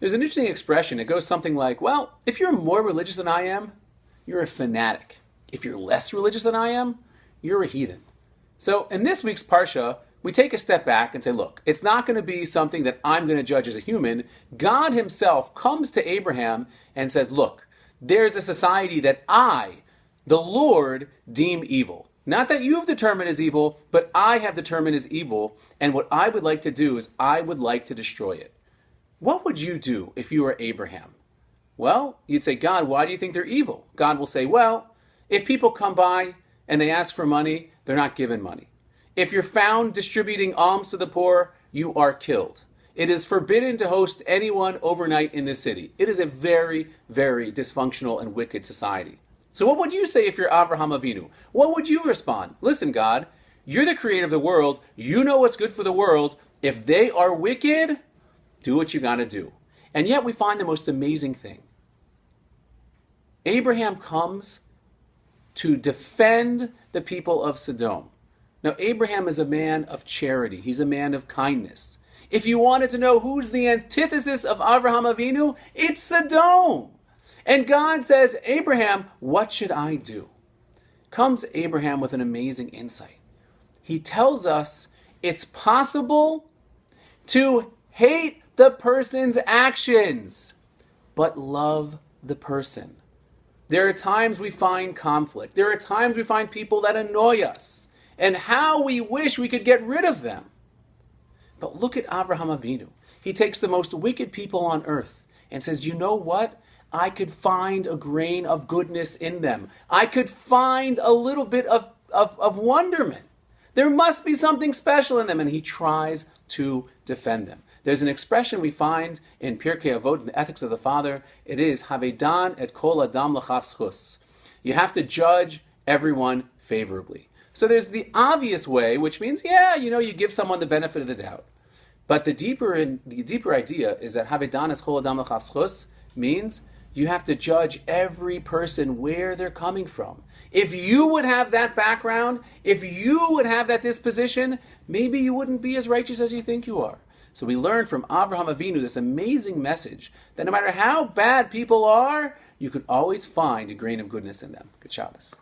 There's an interesting expression. It goes something like, well, if you're more religious than I am, you're a fanatic. If you're less religious than I am, you're a heathen. So in this week's Parsha, we take a step back and say, look, it's not going to be something that I'm going to judge as a human. God himself comes to Abraham and says, look, there's a society that I, the Lord, deem evil. Not that you've determined is evil, but I have determined is evil. And what I would like to do is I would like to destroy it. What would you do if you were Abraham? Well, you'd say, God, why do you think they're evil? God will say, well, if people come by and they ask for money, they're not given money. If you're found distributing alms to the poor, you are killed. It is forbidden to host anyone overnight in this city. It is a very, very dysfunctional and wicked society. So what would you say if you're Avraham Avinu? What would you respond? Listen, God, you're the creator of the world. You know what's good for the world. If they are wicked, do what you got to do. And yet we find the most amazing thing. Abraham comes to defend the people of Sodom. Now, Abraham is a man of charity. He's a man of kindness. If you wanted to know who's the antithesis of Avraham Avinu, it's Sodom. And God says, Abraham, what should I do? Comes Abraham with an amazing insight. He tells us it's possible to hate the person's actions, but love the person. There are times we find conflict. There are times we find people that annoy us, and how we wish we could get rid of them. But look at Avraham Avinu. He takes the most wicked people on earth and says, you know what? I could find a grain of goodness in them. I could find a little bit of wonderment. There must be something special in them. And he tries to defend them. There's an expression we find in Pirkei Avot, the Ethics of the Father. It is, Havedan et kol adam l'chaf zchus. You have to judge everyone favorably. So there's the obvious way, which means, you give someone the benefit of the doubt. But the deeper idea is that Havedan es kol adam l'chaf zchus means you have to judge every person where they're coming from. If you would have that background, if you would have that disposition, maybe you wouldn't be as righteous as you think you are. So we learn from Avraham Avinu this amazing message that no matter how bad people are, you could always find a grain of goodness in them. Good Shabbos.